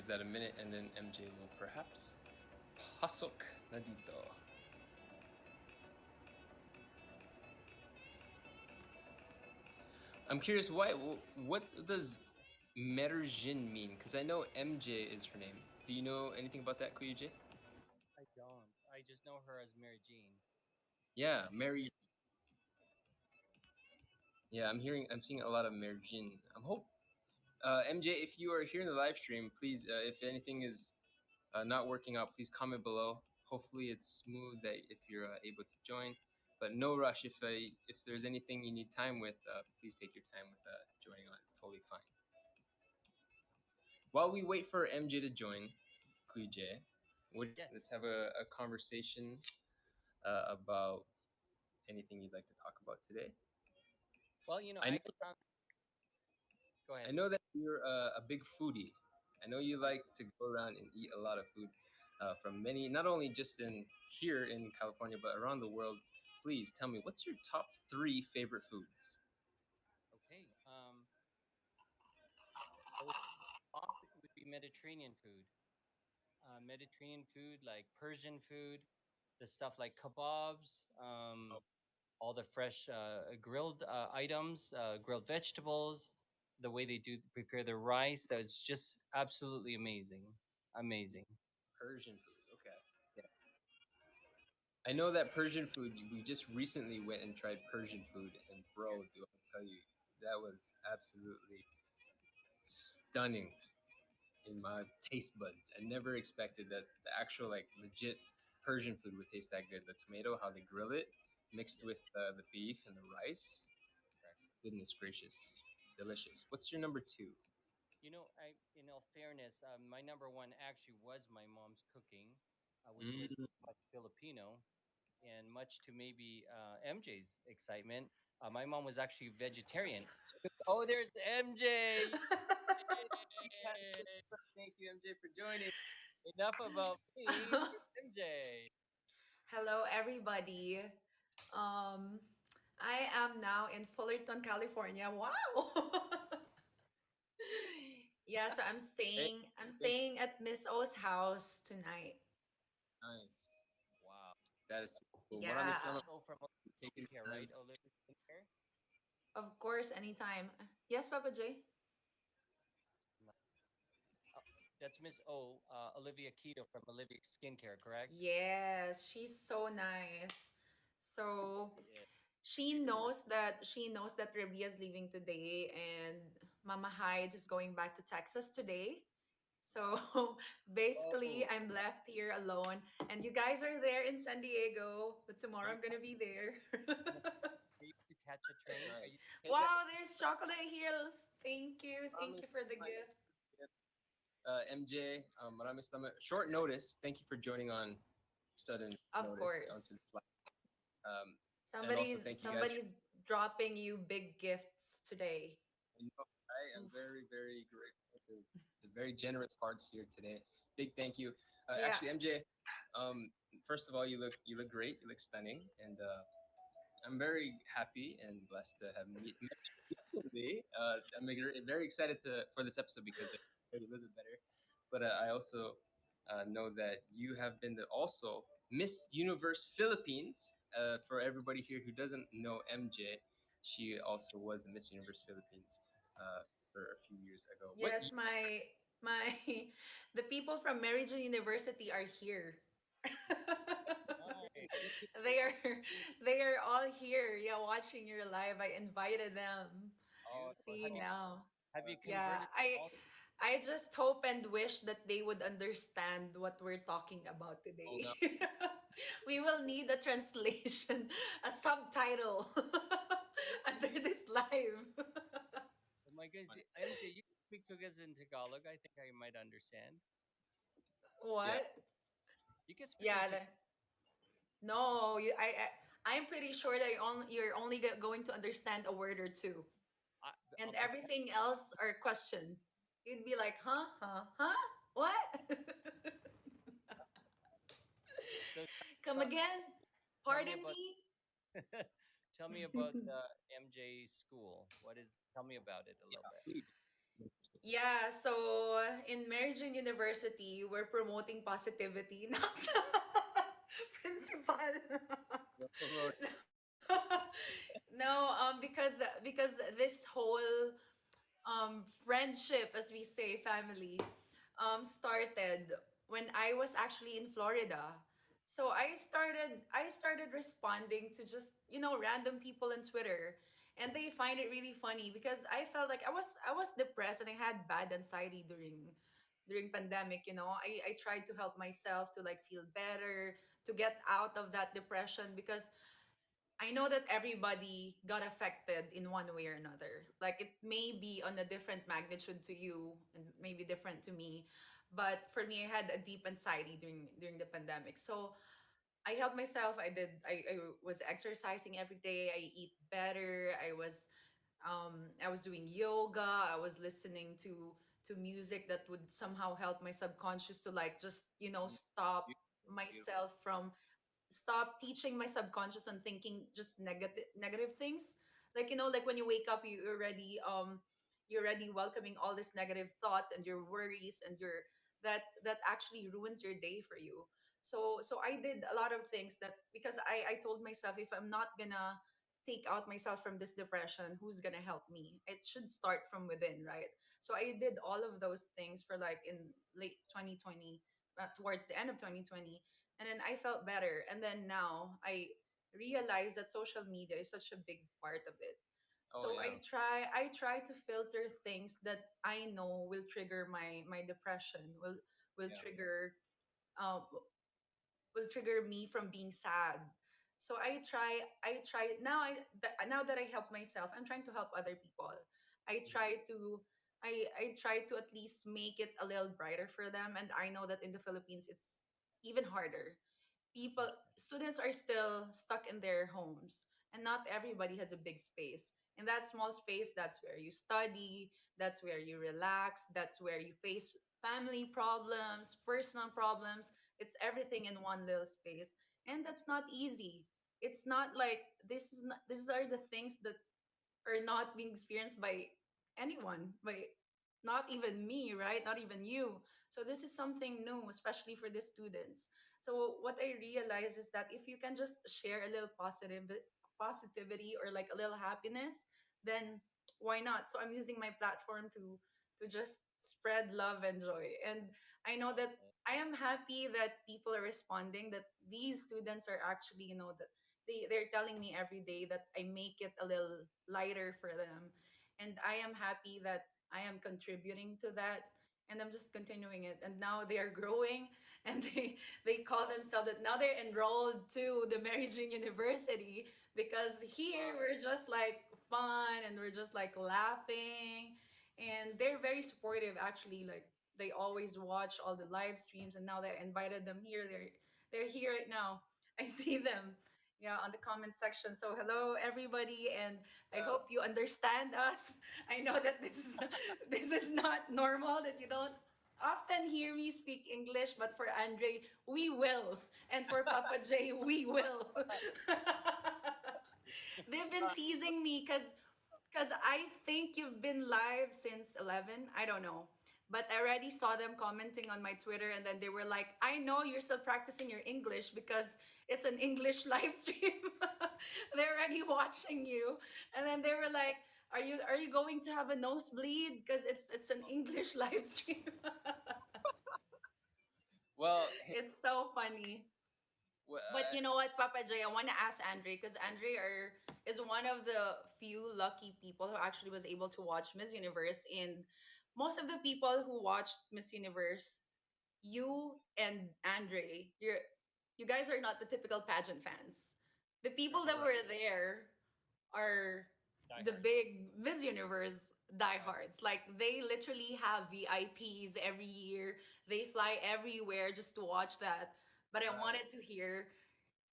that a minute, and then MJ will perhaps pasok na dito. I'm curious, why? What does Merjin mean? Because I know MJ is her name. Do you know anything about that, Kuya J? I don't. I just know her as Mary Jean. Yeah, Mary. Yeah, I'm seeing a lot of Merjin. MJ, if you are here in the live stream, please, if anything is not working out, please comment below. Hopefully, it's smooth that if you're able to join, but no rush. If there's anything you need time with, please take your time with joining on. It's totally fine. While we wait for MJ to join, Kuj, let's Yes. have a conversation about anything you'd like to talk about today. Well, I know I found. Go I ahead. know that you're a big foodie. I know you I like to go around and eat a lot of food from many, not only just in here in California, but around the world. Please tell me, what's your top three favorite foods? okay. I would top it would be Mediterranean food. Mediterranean food like Persian food, the stuff like kebabs, all the fresh grilled items, grilled vegetables, the way they do prepare the rice. That's just absolutely amazing. Amazing. Persian food. Okay. Yes. I know that Persian food. We just recently went and tried Persian food, and bro, do I tell you, that was absolutely stunning in my taste buds. I never expected that the actual like legit Persian food would taste that good. The tomato, how they grill it, mixed Yes. with the beef and the rice. Correct. Goodness gracious, delicious. What's your number two? In all fairness, my number one actually was my mom's cooking, which was Mm, much Filipino, and much to maybe MJ's excitement. My mom was actually vegetarian. Oh, there's MJ! Yay! Thank you, MJ, for joining. Enough about me. Here's MJ. Hello, everybody. Um, I am now in Fullerton, California. Wow. Yeah, so I'm Hey, staying. I'm thank you. staying at Miss O's house tonight. Nice. Wow. That is super cool. Maraming Yeah, salamat So from for taking the Skincare, time. right? Olympic Skincare. of course, anytime. Yes, Papa J. No. Oh, that's Miss O, Olivia Keto from Olivia Skincare, correct? Yes, she's so nice. So Yeah. she knows that Rebia is leaving today, and Mama Hides is going back to Texas today. So basically, Whoa. I'm left here alone, and you guys are there in San Diego, but Are tomorrow you I'm gonna be there. planning to catch a train? Are you? Nice. Hey guys, Wow, there's chocolate heels. Thank you. Thank maraming you for the salamat. gift. MJ, maraming salamat. Short notice. Thank you for joining on sudden Of notice onto course. this live. And also Somebody's thank you guys for. somebody's dropping you big gifts today. You know, I am Oof. very, very grateful to the very generous hearts here today. Big thank you. Yeah. Actually, MJ, um, first of all, you look great. You look stunning, and I'm very happy and blessed to have met you recently. I'm very excited for this episode because I know you a little bit better. But I also know that you have been also Miss Universe Philippines. For everybody here who doesn't know MJ, she also was the Miss Universe Philippines for a few years ago. What Yes, my the people from Meridian University are here. Nice. they are they are all here. Yeah, watching your live. I invited them. Oh, Beautiful. that's See Have you awesome. now. have you That's Yeah, converted them I all? I just hope and wish that they would understand what we're talking about oh today. no. We will need a translation, a subtitle under this live. Oh my goodness, Funny. MJ, you can speak to us in Tagalog. I think I might understand. Yeah. What? You can speak in Yeah, Tagalog. no, I'm pretty sure that you're only going to understand a word or two, and Before, everything else are question. You'd be like, huh, huh, huh, what? so Come tell, again? tell me Pardon about me? tell me about MJ school. What is? Tell me about it a little Yeah. bit. Please. Yeah, so in Meridian University, we're promoting positivity, not principal. We're promoting. No, because this whole friendship, as we say, family, started when I was actually in Florida. So I started responding to just random people on Twitter, and they find it really funny because I felt like I was depressed and I had bad anxiety during pandemic. I tried to help myself to like feel better, to get out of that depression, because I know that everybody got affected in one way or another. Like it may be on a different magnitude to you and maybe different to me. But for me, I had a deep anxiety during the pandemic. So I helped myself. I was exercising every day. I eat better. I was doing yoga. I was listening to music that would somehow help my subconscious to like just, stop Beautiful. myself from stop teaching my subconscious on thinking just negative things. Like like when you wake up, you're already welcoming all these negative thoughts and your worries and your that actually ruins your day for you. So I did a lot of things that, because I told myself, if I'm not gonna take out myself from this depression, who's gonna help me? It should start from within, right? So I did all of those things for like in late 2020, towards the end of 2020, and then I felt better. And then now I realized that social media is such a big part of it. Oh So yeah. I try to filter things that I know will trigger my depression, will Yeah. um trigger me from being sad. So I try now that I help myself, I'm trying to help other people. I try to I try to at least make it a little brighter for them, and I know that in the Philippines it's even harder. Students are still stuck in their homes, and not everybody has a big space. In that small space, that's where you study, that's where you relax, that's where you face family problems, personal problems. It's everything in one little space, and that's not easy. It's not like these are the things that are not being experienced by anyone, by not even me, right? Not even you. So this is something new, especially for the students. So what I realize is that if you can just share a little positivity or like a little happiness, then why not? So I'm using my platform to just spread love and joy. And I know that I am happy that people are responding, that these students are actually, that they're telling me every day that I make it a little lighter for them. And I am happy that I am contributing to that. And I'm just continuing it. And now they are growing, and they call themselves that now they're enrolled to the Mary Jane University, because here we're just like fun and we're just like laughing. And they're very supportive actually. Like they always watch all the live streams, and now they invited them here. They're here right now. I see them, yeah, on the comment section. So hello everybody, and I Yeah. hope you understand us. I know that this is this is not normal, that you don't often hear me speak English, but for Andre, we will. And for Papa J, we will. They've been teasing me because I think you've been live since 11. I don't know. But I already saw them commenting on my Twitter, and then they were like, I know you're still practicing your English because it's an English live stream. They're already watching you. And then they were like, are you going to have a nosebleed? Because it's an English live stream. Well, hey, It's so funny. well, But you know what, Papa J, I want to ask Andre, because is one of the few lucky people who actually was able to watch Miss Universe. And most of the people who watched Miss Universe, you and Andre, you guys are not the typical pageant fans. The people that right. were there are the Diehards. big Miss Universe Yeah. diehards. Like they literally have VIPs every year. They fly everywhere just to watch that. But I Right. wanted to hear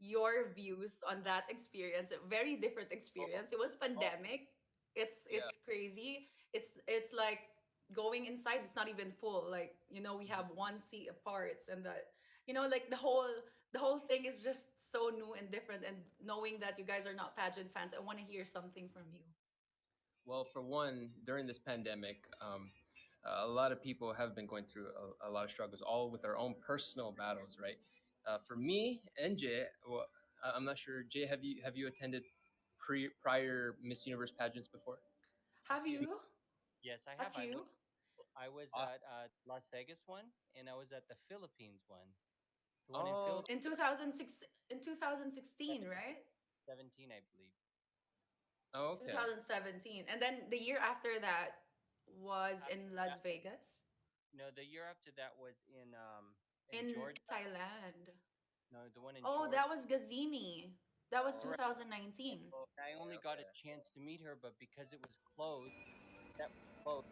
your views on that experience. A very different Oh, experience. It was oh, pandemic. It's yeah. it's crazy. It's like going inside. It's not even full. Like we Mhm. have one seat apart, and that like the whole thing is just so new and different. And knowing that you guys are not pageant fans, I want to hear something from you. Well, for one, during this pandemic, a lot of people have been going through a lot of struggles, all with their own personal battles, right? For me and Jay, well, I'm not sure. Jay, have you attended prior Miss Universe pageants before? A Have few. you? Yes, I A have. few? I was Uh, at Las Vegas one, and I was at the Philippines one. The one in oh, Philippines, In 2006, in 2016, right? 17, I believe. okay. 2017. And then the year after that was After in that, Las Vegas, no, the year after that was in in Georgia. Thailand. No, the one in Oh, Georgia. that was Gazini. That was Correct. 2019. I only Okay, got a okay. chance to meet her, but because it was closed, that was closed.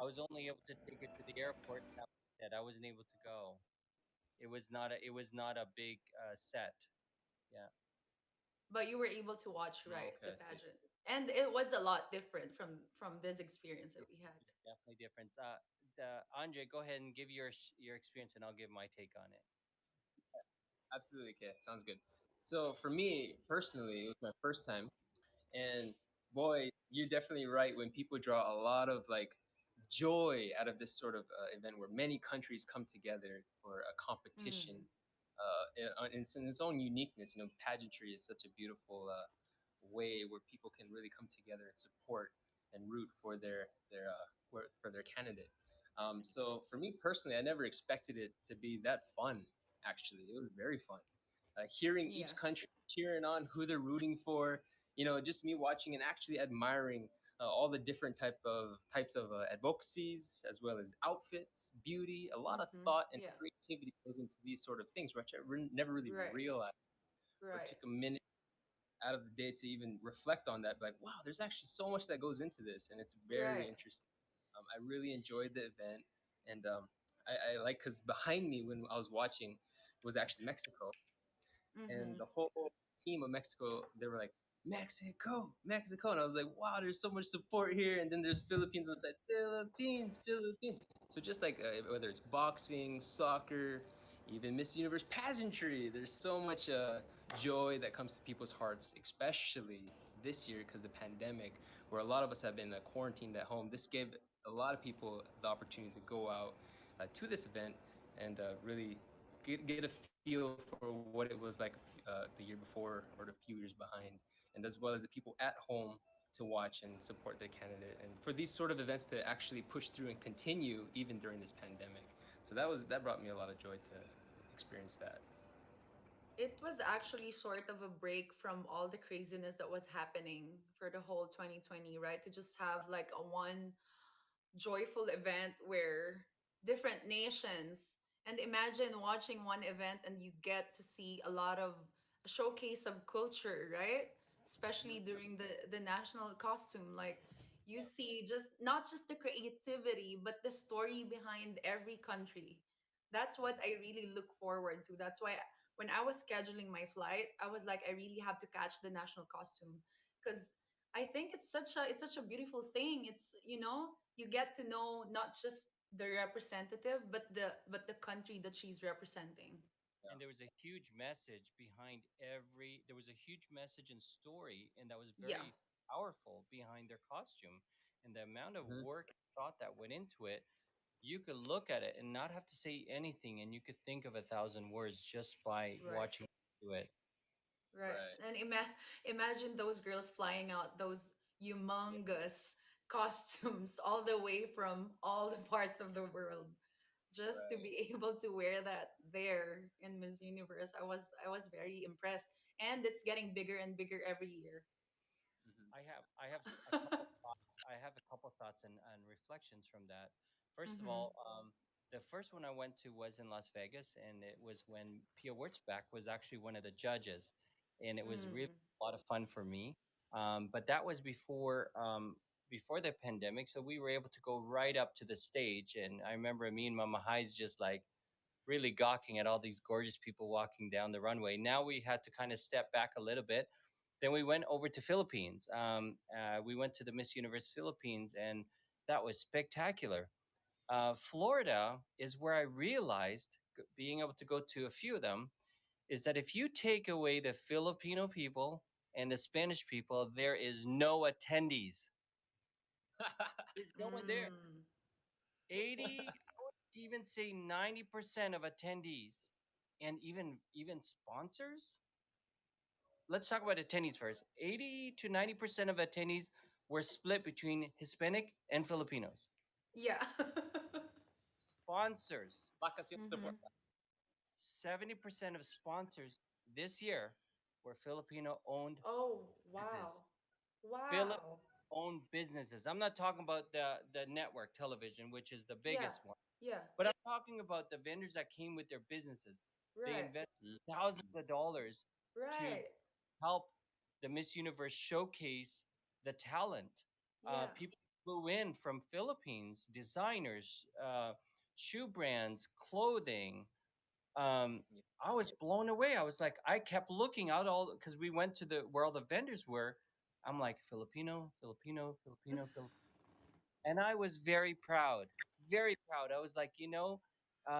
I was only able to take her to the airport. And that was it. I wasn't able to go. It was not a big set. Yeah, But you were able to watch, Oh, right, okay, the I see. pageant. And it was a lot different from this experience that we had. it's definitely different. Andre, go ahead and give your experience, and I'll give my take on it. Absolutely, okay, sounds good. So for me personally, it was my first time. And boy, you're definitely right when people draw a lot of like joy out of this sort of event where many countries come together for a competition Mm, in its own uniqueness. You know, pageantry is such a beautiful way where people can really come together and support and root for their candidate. So for me personally, I never expected it to be that fun. Actually, it was very fun. Hearing yeah. each country cheering on who they're rooting for, just me watching and actually admiring all the different types of advocacies, as well as outfits, beauty. A lot of thought and Yeah. creativity goes into these sort of things, which never really Right. realized or Right. took a minute out of the day to even reflect on that. Like, wow, there's actually so much that goes into this, and it's very Right. interesting. I really enjoyed the event, and I like because behind me when I was watching was actually Mexico, and Mm-hmm. the whole team of Mexico, they were like, Mexico, Mexico. And I was like, wow, there's so much support here. And then there's Philippines. And it's like, Philippines, Philippines. So just like whether it's boxing, soccer, even Miss Universe pageantry, there's so much joy that comes to people's hearts, especially this year because the pandemic, where a lot of us have been quarantined at home. This gave a lot of people the opportunity to go out to this event and really get a feel for what it was like the year before or the few years behind, and as well as the people at home to watch and support their candidate, and for these sort of events to actually push through and continue even during this pandemic. So that brought me a lot of joy to experience that. It was actually sort of a break from all the craziness that was happening for the whole 2020, right? To just have like a one joyful event where different nations, and imagine watching one event and you get to see a lot of a showcase of culture, right? Especially Mm-hmm. during the national costume, like you see just not just the creativity but the story behind every country. That's what I really look forward to. That's why when I was scheduling my flight, I was like, I really have to catch the national costume because I think it's such a beautiful thing. It's, you get to know not just the representative but the country that she's representing. And there was a huge message behind every. There was a huge message and story, and that was Yeah. very powerful behind their costume, and the amount of Mm-hmm. work and thought that went into it. You could look at it and not have to say anything, and you could think of 1,000 words just by Right. watching do it. Right. Right. And imagine those girls flying out those Yeah, humongous costumes all the way from all the parts of the world just to Right. be able to wear that there in Miss Universe. I was very impressed, and it's getting bigger and bigger every year. Mm-hmm. I have a couple thoughts. I have a couple thoughts and reflections from that. First of Mhm. all, the first one I went to was in Las Vegas, and it was when Pia Wurtzbach was actually one of the judges, and it was really Mm. a lot of fun for me. But that was before the pandemic, so we were able to go right up to the stage, and I remember me and Mama Highs just like really gawking at all these gorgeous people walking down the runway. Now we had to kind of step back a little bit. Then we went over to Philippines. We went to the Miss Universe Philippines, and that was spectacular. Florida is where I realized, being able to go to a few of them, is that if you take away the Filipino people and the Spanish people, there is no attendees. There's no one there. Mm. 80, I would even say 90% of attendees and even sponsors. Let's talk about attendees first. 80 to 90% of attendees were split between Hispanic and Filipinos. Yeah. Sponsors, Vacación de Mm-hmm. Puerta. 70% of sponsors this year were Filipino owned Oh, businesses. wow. Wow. Filipino owned businesses. I'm not talking about the network television, which is the Yeah. biggest one, Yeah. but I'm talking about the vendors that came with their businesses. They Right. invest thousands of dollars to Right. help the Miss Universe showcase the talent. Yeah. People flew in from Philippines, designers, shoe brands, clothing. Yeah. I was blown away. I was like, I kept looking out all because we went to the where all the vendors were. I'm like Filipino, Filipino, Filipino, Filipino, and I was very proud, very proud. I was like,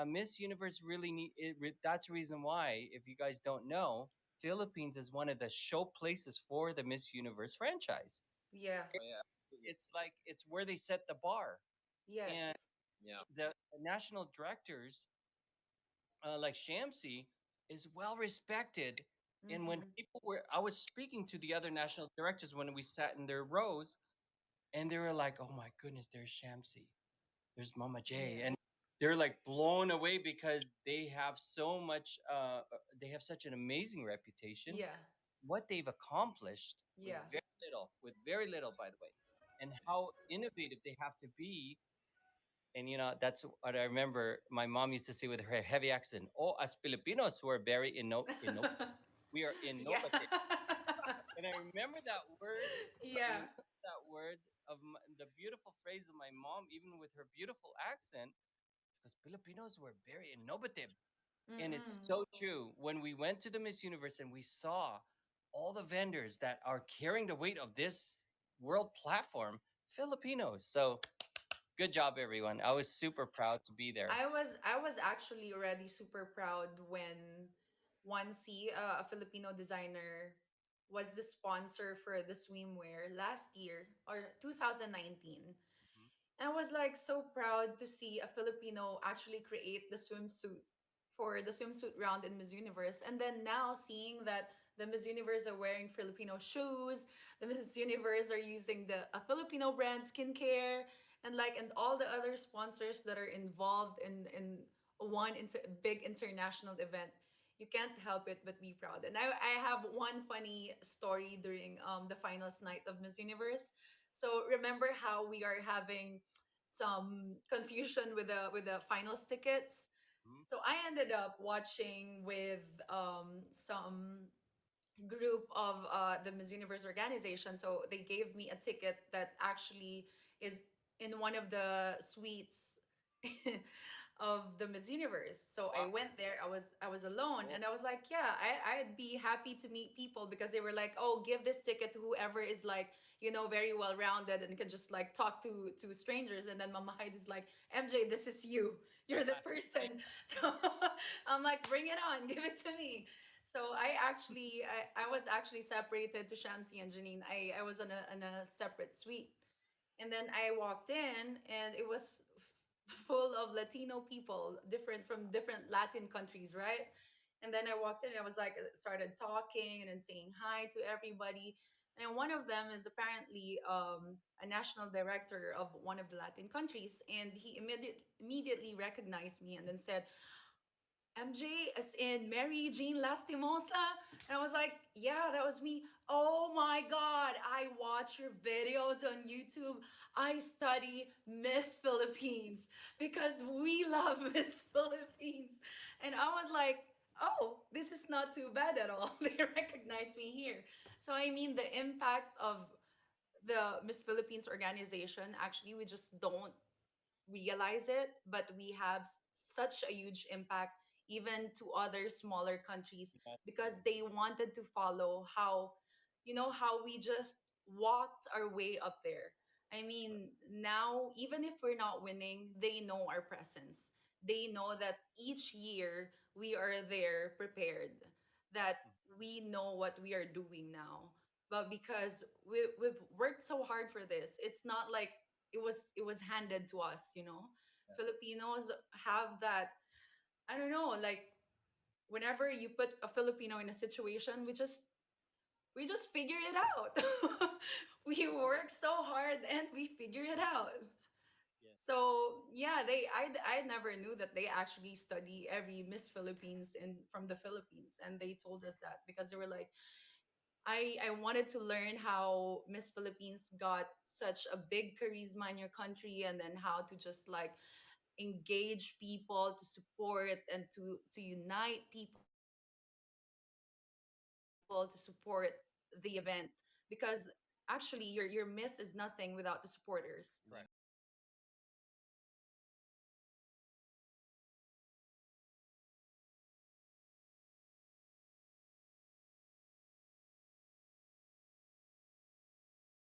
Miss Universe really need it. That's the reason why, if you guys don't know, Philippines is one of the show places for the Miss Universe franchise. Yeah. Oh yeah. Absolutely. It's like it's where they set the bar, Yes. and Yeah. the national directors like Shamsi is well respected. And when Mm-hmm. people were, I was speaking to the other national directors when we sat in their rows, and they were like, "Oh my goodness, there's Shamsi, there's Mama J," Yeah. and they're like blown away because they have so much. They have such an amazing reputation. Yeah. What they've accomplished Yeah. with very little, by the way, and how innovative they have to be. And that's what I remember my mom used to say with her heavy accent. Oh, as Filipinos, we're very we are Yeah. innovative. And I remember that word. I Yeah. remember that word of the beautiful phrase of my mom, even with her beautiful accent, because Filipinos were very innovative. And it's Mm-mm. so true. When we went to the Miss Universe and we saw all the vendors that are carrying the weight of this world platform, Filipinos. So good job, everyone. I was super proud to be there. I was actually already super proud when Onesie, a Filipino designer, was the sponsor for the swimwear last year or 2019. Mhm. And I was like so proud to see a Filipino actually create the swimsuit for the swimsuit round in Miss Universe. And then now seeing that the Miss Universe are wearing Filipino shoes, the Miss Universe are using the a Filipino brand skincare, and all the other sponsors that are involved in one big international event. You can't help it but be proud. And I have one funny story during the finals night of Miss Universe. So remember how we are having some confusion with the finals tickets. Mhm. So I ended up watching with some group of the Miss Universe organization. So they gave me a ticket that actually is in one of the suites of the Miss Universe. So I Wow. went there. I was alone, Cool. and I was like, yeah, I'd be happy to meet people because they were like, oh, give this ticket to whoever is like, very well rounded and can just like talk to strangers. And then Mama Hyde is like, MJ, this is you. You're the person. So I'm like, bring it on, give it to me. So I was actually separated to Shamsi and Janine. I was on a separate suite. And then I walked in and it was full of Latino people, different from different Latin countries, right? And then I walked in and I was like started talking and then saying hi to everybody. And one of them is apparently a national director of one of the Latin countries, and he immediately recognized me and then said, MJ, as in Mary Jean Lastimosa? And I was like, yeah, that was me. Oh my God, I watch your videos on YouTube. I study Miss Philippines because we love Miss Philippines. And I was like, oh, this is not too bad at all. They recognize me here. So, I mean, the impact of the Miss Philippines organization, actually, we just don't realize it, but we have such a huge impact even to other smaller countries Yes, because they wanted to follow how we just walked our way up there. I mean, now even if we're not winning, they know our presence. They know that each year we are there prepared, that we know what we are doing now. But because we've worked so hard for this, it's not like it was handed to us. Filipinos have that, I don't know, like whenever you put a Filipino in a situation, we just figure it out. We work so hard and we figure it out. Yes. So yeah, I never knew that they actually study every Miss Philippines in from the Philippines, and they told us that because they were like, I wanted to learn how Miss Philippines got such a big charisma in your country, and then how to just like engage people, to support and to unite people, to support the event, because actually your miss is nothing without the supporters. Right.